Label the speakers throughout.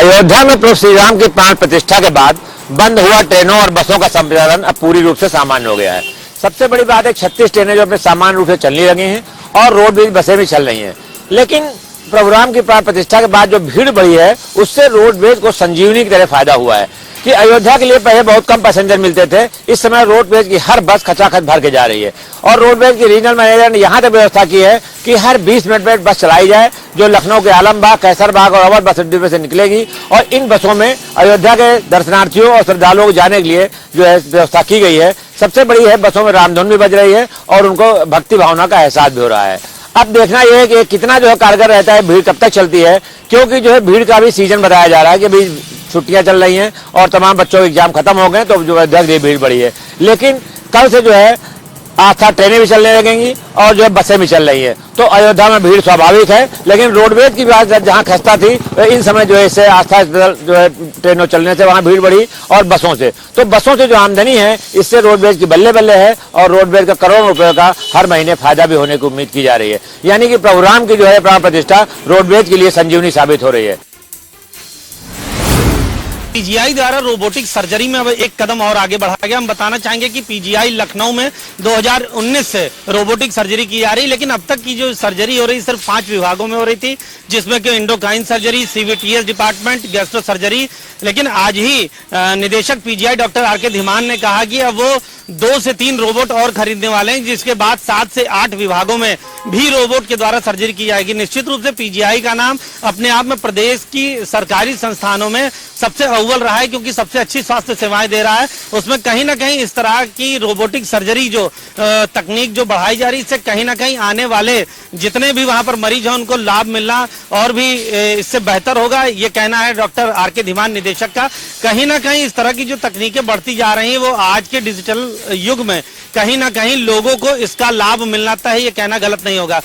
Speaker 1: अयोध्या में प्रभु श्री राम की प्राण प्रतिष्ठा के बाद बंद हुआ ट्रेनों और बसों का संचालन अब पूरी रूप से सामान्य हो गया है। सबसे बड़ी बात है 36 ट्रेनें जो अपने सामान्य रूप से चलने लगी हैं और रोडवेज बसें भी चल रही हैं। लेकिन प्रभु राम की प्राण प्रतिष्ठा के बाद जो भीड़ बढ़ी है उससे रोडवेज को संजीवनी की तरह फायदा हुआ है कि अयोध्या के लिए पहले बहुत कम पैसेंजर मिलते थे, इस समय रोडवेज की हर बस खचाखच भर के जा रही है और रोडवेज के रीजनल मैनेजर ने यहाँ तक व्यवस्था की है कि हर 20 मिनट में बस चलाई जाए जो लखनऊ के आलमबाग, कैसरबाग और अवध बस अड्डे से निकलेगी और इन बसों में अयोध्या के दर्शनार्थियों और श्रद्धालुओं को जाने के लिए जो है व्यवस्था की गई है। सबसे बड़ी है बसों में रामधुन भी बज रही है और उनको भक्ति भावना का एहसास भी हो रहा है। अब देखना यह है कि कितना जो है कारगर रहता है, भीड़ कब तक चलती है, क्योंकि जो है भीड़ का भी सीजन बताया जा रहा है कि अभी छुट्टियां चल रही हैं और तमाम बच्चों के एग्जाम खत्म हो गए तो जो है भीड़ बढ़ी है। लेकिन कल से जो है आस्था ट्रेनें भी चलने लगेंगी और जो है बसें भी चल रही है तो अयोध्या में भीड़ स्वाभाविक है। लेकिन रोडवेज की बात जहां खस्ता थी इन समय जो है इससे आस्था जो है ट्रेनों चलने से वहां भीड़ बढ़ी और बसों से जो आमदनी है इससे रोडवेज की बल्ले बल्ले है और रोडवेज का करोड़ों रुपए का हर महीने फायदा भी होने की उम्मीद की जा रही है। यानी कि प्रभु राम की जो है प्राण प्रतिष्ठा रोडवेज के लिए संजीवनी साबित हो रही है।
Speaker 2: पीजीआई द्वारा रोबोटिक सर्जरी में अब एक कदम और आगे बढ़ा गया। हम बताना चाहेंगे कि पीजीआई लखनऊ में 2019 से रोबोटिक सर्जरी की जा रही, लेकिन अब तक की जो सर्जरी हो रही सिर्फ 5 विभागों में हो रही थी, जिसमें कि endocrine surgery, CVTS department, gastro surgery. लेकिन आज ही निदेशक पीजीआई डॉक्टर आर के धीमान ने कहा कि अब वो 2 से 3 रोबोट और खरीदने वाले हैं, जिसके बाद 7 से 8 विभागों में भी रोबोट के द्वारा सर्जरी की जाएगी। निश्चित रूप से पीजीआई का नाम अपने आप में प्रदेश की सरकारी संस्थानों में सबसे अव्वल रहा है, क्योंकि सबसे अच्छी स्वास्थ्य सेवाएं दे रहा है। उसमें कहीं ना कहीं इस तरह की रोबोटिक सर्जरी जो तकनीक जो बढ़ाई जा रही है, इससे कहीं ना कहीं आने वाले जितने भी वहां पर मरीज हैं उनको लाभ मिलना और भी इससे बेहतर होगा, ये कहना है डॉक्टर आर के धीमान निदेशक का। कहीं ना कहीं इस तरह की जो तकनीकें बढ़ती जा रही हैं वो आज के डिजिटल युग में कहीं ना कहीं लोगों को इसका लाभ मिलना है, ये कहना गलत नहीं होगा।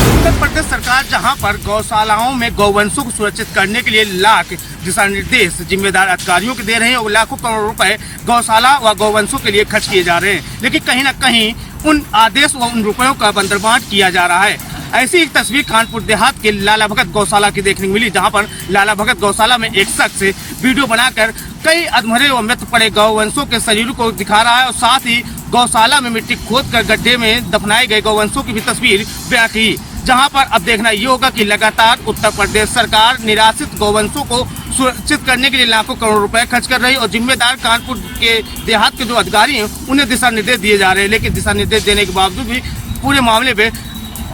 Speaker 3: उत्तर प्रदेश सरकार जहां पर गौशालाओं में गौवंशों को सुरक्षित करने के लिए लाख दिशा निर्देश जिम्मेदार अधिकारियों को दे रहे हैं और लाखों करोड़ रुपए गौशाला व गौवंशों के लिए खर्च किए जा रहे हैं, लेकिन कहीं न कहीं उन आदेश व उन रुपयों का बंदरबांट किया जा रहा है। ऐसी एक तस्वीर कानपुर देहात के लाला भगत गौशाला की देखने को मिली, जहां पर लाला भगत गौशाला में एक शख्स वीडियो बनाकर कई अधमरे व मृत पड़े गौवंशों के शरीरों को दिखा रहा है और साथ ही गौशाला में मिट्टी खोदकर गड्ढे में दफनाए गए गौवंशों की भी तस्वीर बयां की। जहां पर अब देखना ये होगा कि लगातार उत्तर प्रदेश सरकार निराश्रित गौवंशों को सुरक्षित करने के लिए लाखों करोड़ रुपए खर्च कर रही है और जिम्मेदार कानपुर के देहात के जो अधिकारी हैं उन्हें दिशा निर्देश दिए जा रहे हैं, लेकिन दिशा निर्देश देने के बावजूद भी पूरे मामले में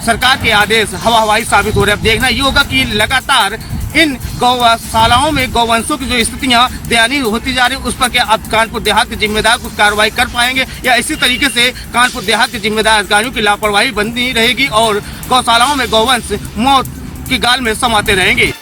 Speaker 3: सरकार के आदेश हवा हवाई साबित हो रहे हैं। अब देखना ये होगा कि लगातार इन गौशालाओं में गौवंशों की जो स्थितियां दयनीय होती जा रही है उस पर क्या अब कानपुर देहात के जिम्मेदार कुछ कार्रवाई कर पाएंगे या इसी तरीके से कानपुर देहात के जिम्मेदार अधिकारियों की लापरवाही बनी रहेगी और गौशालाओं में गौवंश मौत की गाल में समाते रहेंगे।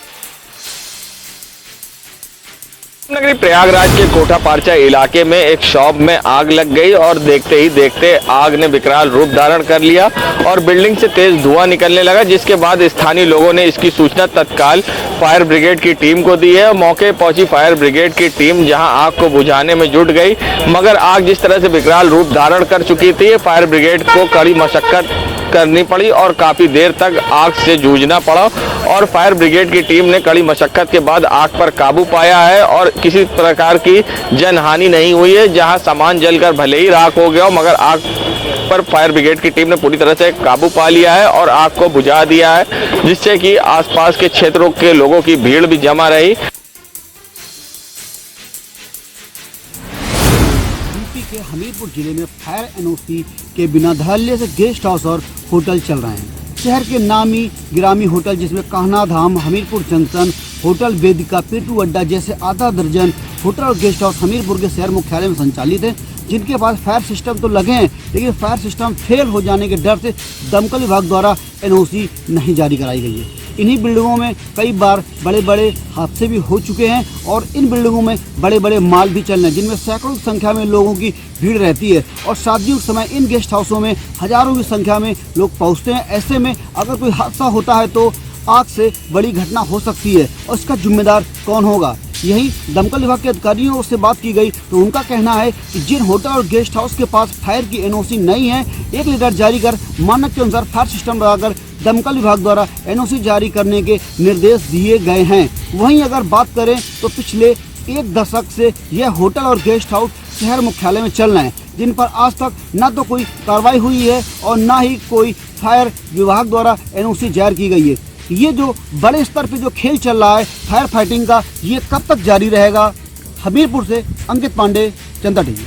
Speaker 4: नगरी प्रयागराज के कोठा पारचा इलाके में एक शॉप में आग लग गई और देखते ही देखते आग ने विकराल रूप धारण कर लिया और बिल्डिंग से तेज धुआं निकलने लगा, जिसके बाद स्थानीय लोगों ने इसकी सूचना तत्काल फायर ब्रिगेड की टीम को दी है और मौके पहुंची फायर ब्रिगेड की टीम जहां आग को बुझाने में जुट गई, मगर आग जिस तरह से विकराल रूप धारण कर चुकी थी फायर ब्रिगेड को कड़ी मशक्कत करनी पड़ी और काफी देर तक आग से जूझना पड़ा और फायर ब्रिगेड की टीम ने कड़ी मशक्कत के बाद आग पर काबू पाया है और किसी प्रकार की जनहानि नहीं हुई है। जहां सामान जलकर भले ही राख हो गया मगर आग पर फायर ब्रिगेड की टीम ने पूरी तरह से काबू पा लिया है और आग को बुझा दिया है, जिससे कि आसपास के क्षेत्रों के लोगों की भीड़ भी जमा रही।
Speaker 5: के हमीरपुर जिले में फायर एनओसी के बिना धड़ल्ले से गेस्ट हाउस और होटल चल रहे हैं। शहर के नामी गिरामी होटल जिसमें कान्हा धाम, हमीरपुर जंक्शन, होटल वेदिका, पेटू अड्डा जैसे आधा दर्जन होटल और गेस्ट हाउस हमीरपुर के शहर मुख्यालय में संचालित है, जिनके पास फायर सिस्टम तो लगे हैं लेकिन फायर सिस्टम फेल हो जाने के डर से दमकल विभाग द्वारा एनओसी नहीं जारी कराई गई है। इन्हीं बिल्डिंगों में कई बार बड़े बड़े हादसे भी हो चुके हैं और इन बिल्डिंगों में बड़े बड़े माल भी चल रहे हैं, जिनमें सैकड़ों की संख्या में लोगों की भीड़ रहती है और शादियों के समय इन गेस्ट हाउसों में हजारों की संख्या में लोग पहुंचते हैं। ऐसे में अगर कोई हादसा होता है तो आग से बड़ी घटना हो सकती है और इसका जिम्मेदार कौन होगा, यही दमकल विभाग के अधिकारियों से बात की गई तो उनका कहना है कि जिन होटल और गेस्ट हाउस के पास फायर की एनओसी नहीं है, 1 लीटर जारी कर मानक के अनुसार फायर सिस्टम लगाकर दमकल विभाग द्वारा एनओसी जारी करने के निर्देश दिए गए हैं। वहीं अगर बात करें तो पिछले 1 दशक से यह होटल और गेस्ट हाउस शहर मुख्यालय में चल रहे हैं, जिन पर आज तक न तो कोई कार्रवाई हुई है और न ही कोई फायर विभाग द्वारा एनओसी जारी की गई है। ये जो बड़े स्तर पे जो खेल चल रहा है फायर फाइटिंग का, ये कब तक जारी रहेगा? हमीरपुर से अंकित पांडे, जनता टीवी।